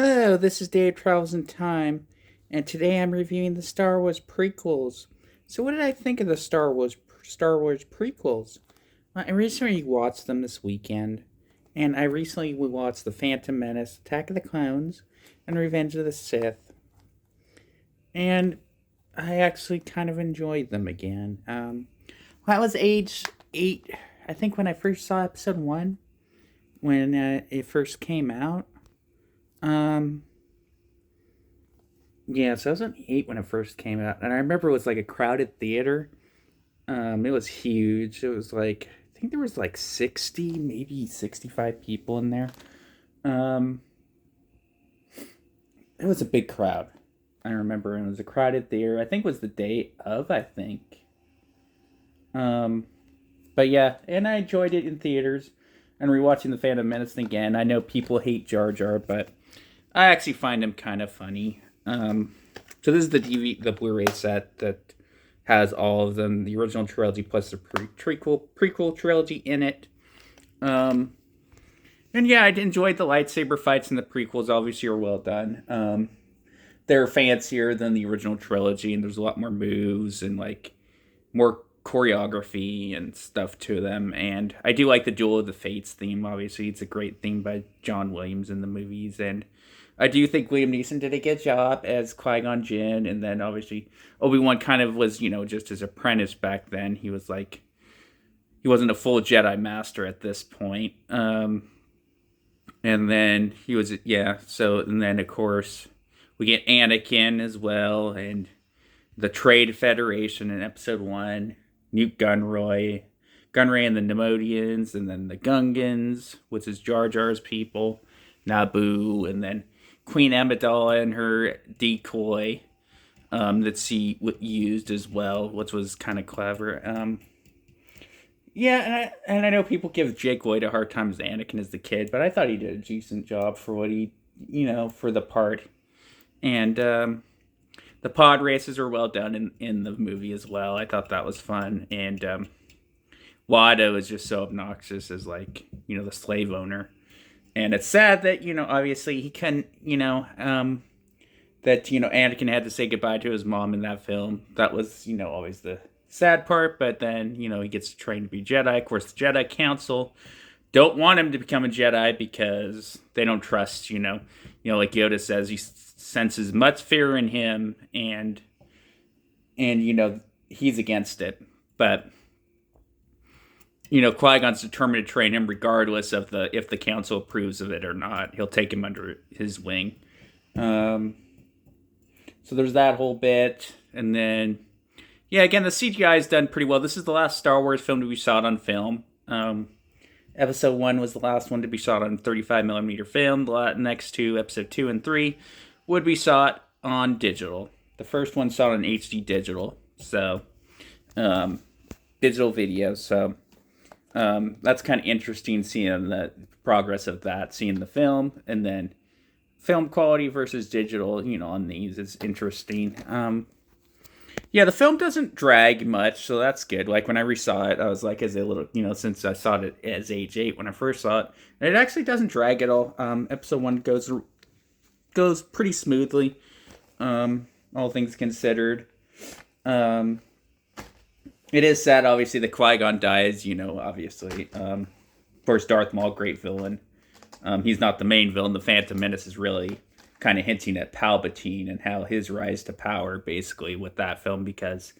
Hello, this is Dave Travels in Time, and today I'm reviewing the Star Wars prequels. So, what did I think of the Star Wars prequels? I recently watched them this weekend, and I recently watched The Phantom Menace, Attack of the Clones, and Revenge of the Sith, and I actually kind of enjoyed them again. When I was age 8, I think when I first saw Episode 1, when it first came out. Um, Yeah, so I was on 8 when it first came out, and I remember it was like a crowded theater. It was huge. It was like I think there was like 60, maybe 65 people in there. Um, it was a big crowd. I remember and it was a crowded theater. I think it was the day of. I think. Um, but yeah, and I enjoyed it in theaters. And rewatching the Phantom Menace again. I know people hate Jar Jar, but I actually find him kind of funny. So this is the Blu-ray set that has all of them, the original trilogy plus the prequel trilogy in it. Um, and yeah, I enjoyed the lightsaber fights in the prequels. Obviously, are well done. They're fancier than the original trilogy, and there's a lot more moves and like more choreography and stuff to them. And I do like the Duel of the Fates theme. Obviously, it's a great theme by John Williams in the movies, and I do think Liam Neeson did a good job as Qui Gon Jinn, and then obviously Obi-Wan kind of was, just his apprentice back then. He was like he wasn't a full Jedi master at this point. And then he was so and then of course we get Anakin as well, and the Trade Federation in Episode One, Newt Gunray and the Nemodians, and then the Gungans, which is Jar Jar's people, Naboo, and then Queen Amidala and her decoy that she used as well, which was kind of clever. Yeah, and I know people give Jake Lloyd a hard time as Anakin as the kid, but I thought he did a decent job for what he, for the part. And the pod races are well done in the movie as well. I thought that was fun. And Watto is just so obnoxious as, like, the slave owner. And it's sad that, obviously he can, that, Anakin had to say goodbye to his mom in that film. That was, always the sad part. But then, he gets trained to be Jedi. Of course, the Jedi Council don't want him to become a Jedi because they don't trust, like Yoda says, he senses much fear in him, and he's against it. But Qui-Gon's determined to train him regardless of if the council approves of it or not. He'll take him under his wing. So there's that whole bit, and then again, the CGI is done pretty well. This is the last Star Wars film to be shot on film. Episode 1 was the last one to be shot on 35mm film. The next two, Episode 2 and 3, would be shot on digital. The first one shot on HD digital. So, digital video. So, that's kind of interesting seeing the progress of that, seeing the film, and then film quality versus digital, on these is interesting. The film doesn't drag much, so that's good. Like, when I resaw it, I was like, as a little, since I saw it as age 8 when I first saw it, and it actually doesn't drag at all. Episode 1 goes pretty smoothly, all things considered. It is sad, obviously, that Qui-Gon dies, obviously. Of course, Darth Maul, great villain. He's not the main villain. The Phantom Menace is really kind of hinting at Palpatine and how his rise to power, basically, with that film, because,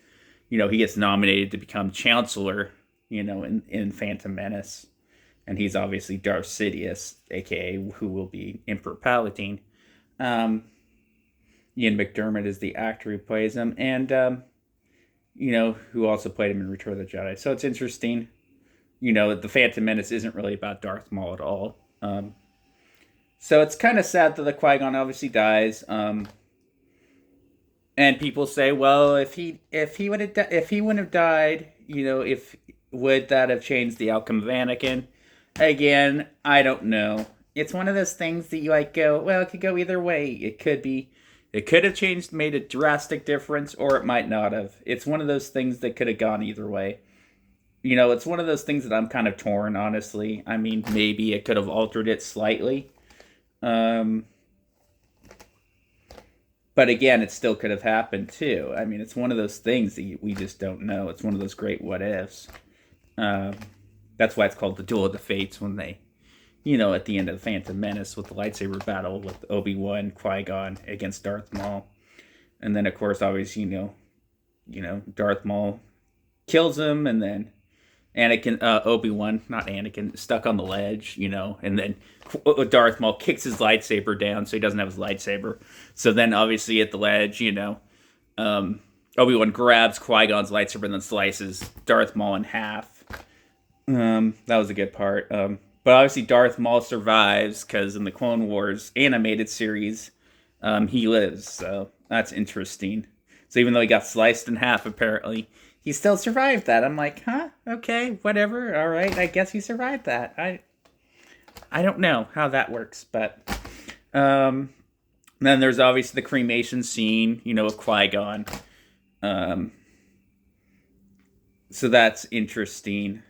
he gets nominated to become Chancellor, in Phantom Menace. And he's obviously Darth Sidious, a.k.a. who will be Emperor Palpatine. Ian McDermott is the actor who plays him, and, who also played him in Return of the Jedi. So it's interesting. The Phantom Menace isn't really about Darth Maul at all. So it's kind of sad that the Qui-Gon obviously dies. And people say, well, if he wouldn't have died, if would that have changed the outcome of Anakin? Again, I don't know. It's one of those things that you like go, well, it could go either way. It could have changed, made a drastic difference, or it might not have. It's one of those things that could have gone either way. It's one of those things that I'm kind of torn, honestly. I mean, maybe it could have altered it slightly. but again, it still could have happened too. I mean, it's one of those things that we just don't know. It's one of those great what ifs. Uh, that's why it's called the Duel of the Fates, when they, at the end of the Phantom Menace with the lightsaber battle with Obi-Wan, Qui-Gon against Darth Maul. And then, of course, obviously, Darth Maul kills him, and then Anakin, Obi-Wan, not Anakin, stuck on the ledge, and then Darth Maul kicks his lightsaber down so he doesn't have his lightsaber. So then, obviously, at the ledge, Obi-Wan grabs Qui-Gon's lightsaber and then slices Darth Maul in half. That was a good part. But obviously, Darth Maul survives because in the Clone Wars animated series, he lives. So that's interesting. So even though he got sliced in half, apparently, he still survived that. I'm like, huh? Okay, whatever. All right, I guess he survived that. I don't know how that works, but then there's obviously the cremation scene, of Qui-Gon. So that's interesting.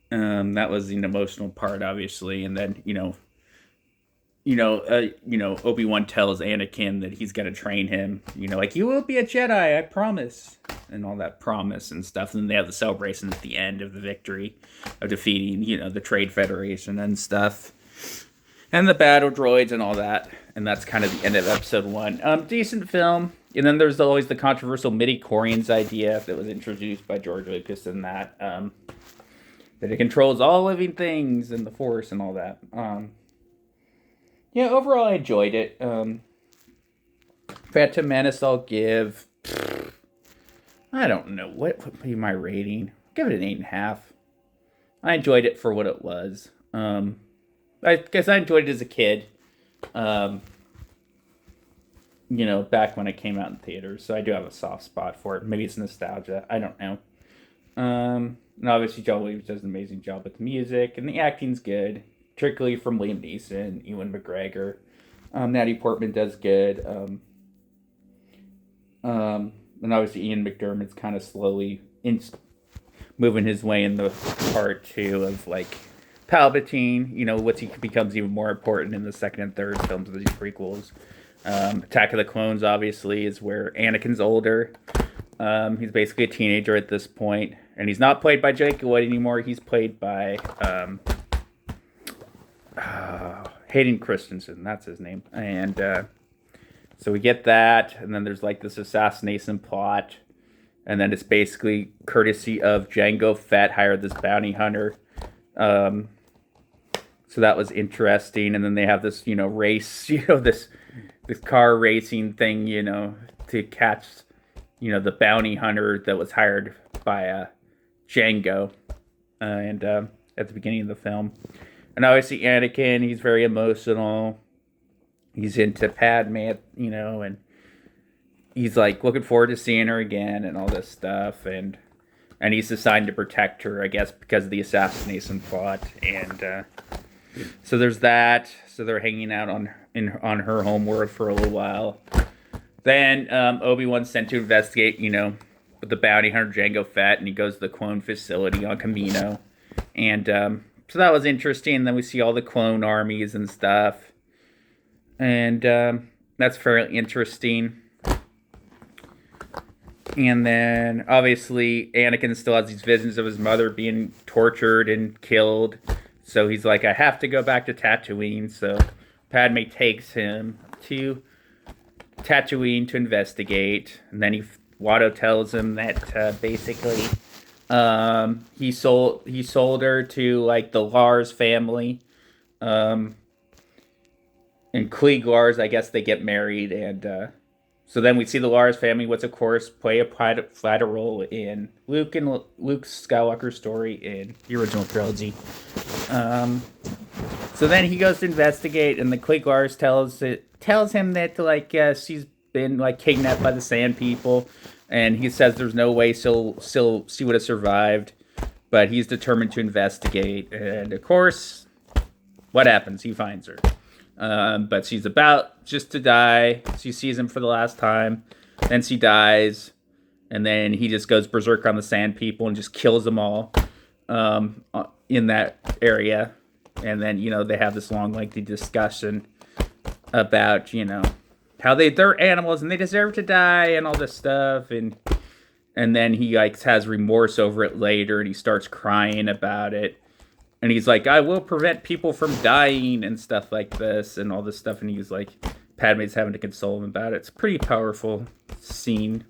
That was an emotional part, obviously, and then Obi-Wan tells Anakin that he's gonna train him. Like, you will be a Jedi, I promise, and all that promise and stuff. And then they have the celebration at the end of the victory of defeating, the Trade Federation and stuff, and the battle droids and all that. And that's kind of the end of episode 1. Decent film. And then there's always the controversial midi-chlorians idea that was introduced by George Lucas in that it controls all living things and the Force and all that. Yeah, overall I enjoyed it. Phantom Menace I'll give, I don't know, what would be my rating? I'll give it an 8.5. I enjoyed it for what it was. I guess I enjoyed it as a kid. Back when it came out in theaters. So I do have a soft spot for it. Maybe it's nostalgia. I don't know. And obviously John Williams does an amazing job with the music, and the acting's good, particularly from Liam Neeson, Ewan McGregor. Natalie Portman does good. And obviously Ian McDermott's kind of slowly moving his way in the part 2 of, like, Palpatine, what he becomes even more important in the second and third films of these prequels. Attack of the Clones, obviously, is where Anakin's older. He's basically a teenager at this point, and he's not played by Jake Lloyd anymore. He's played by Hayden Christensen. That's his name. And so we get that, and then there's like this assassination plot, and then it's basically courtesy of Jango Fett hired this bounty hunter. So that was interesting, and then they have this, race, this car racing thing, to catch, the bounty hunter that was hired by Django, and at the beginning of the film. And obviously Anakin, he's very emotional. He's into Padme, and he's like looking forward to seeing her again and all this stuff, and he's assigned to protect her, I guess, because of the assassination plot. And so there's that. So they're hanging out on her homeworld for a little while. Then Obi-Wan's sent to investigate, with the bounty hunter Jango Fett, and he goes to the clone facility on Camino. And so that was interesting. Then we see all the clone armies and stuff. And that's fairly interesting. And then, obviously, Anakin still has these visions of his mother being tortured and killed. So he's like, I have to go back to Tatooine. So Padme takes him to Tatooine to investigate. And then Watto tells him that basically he sold her to, like, the Lars family. And Klieg Lars, I guess they get married. And so then we see the Lars family, which of course play a vital role in Luke Skywalker's story in the original trilogy. So then he goes to investigate, and the Klieg Lars tells him that, like, she's been, like, kidnapped by the Sand People, and he says there's no way she would have survived, but he's determined to investigate. And of course, what happens? He finds her. But she's about just to die. She sees him for the last time. Then she dies. And then he just goes berserk on the Sand People and just kills them all in that area. And then, they have this long, lengthy discussion about, how they're animals and they deserve to die and all this stuff. And then he like has remorse over it later, and he starts crying about it. And he's like, I will prevent people from dying and stuff like this and all this stuff. And he's like, Padme's having to console him about it. It's a pretty powerful scene.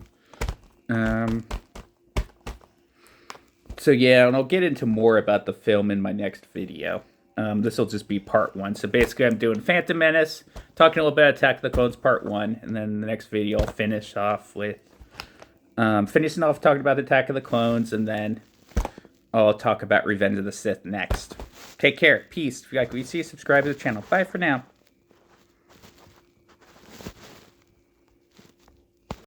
So yeah, and I'll get into more about the film in my next video. This will just be part 1. So basically I'm doing Phantom Menace, talking a little bit about Attack of the Clones part 1, and then the next video I'll finish off with finishing off talking about the Attack of the Clones, and then I'll talk about Revenge of the Sith next. Take care. Peace. If you like what you see, subscribe to the channel. Bye for now.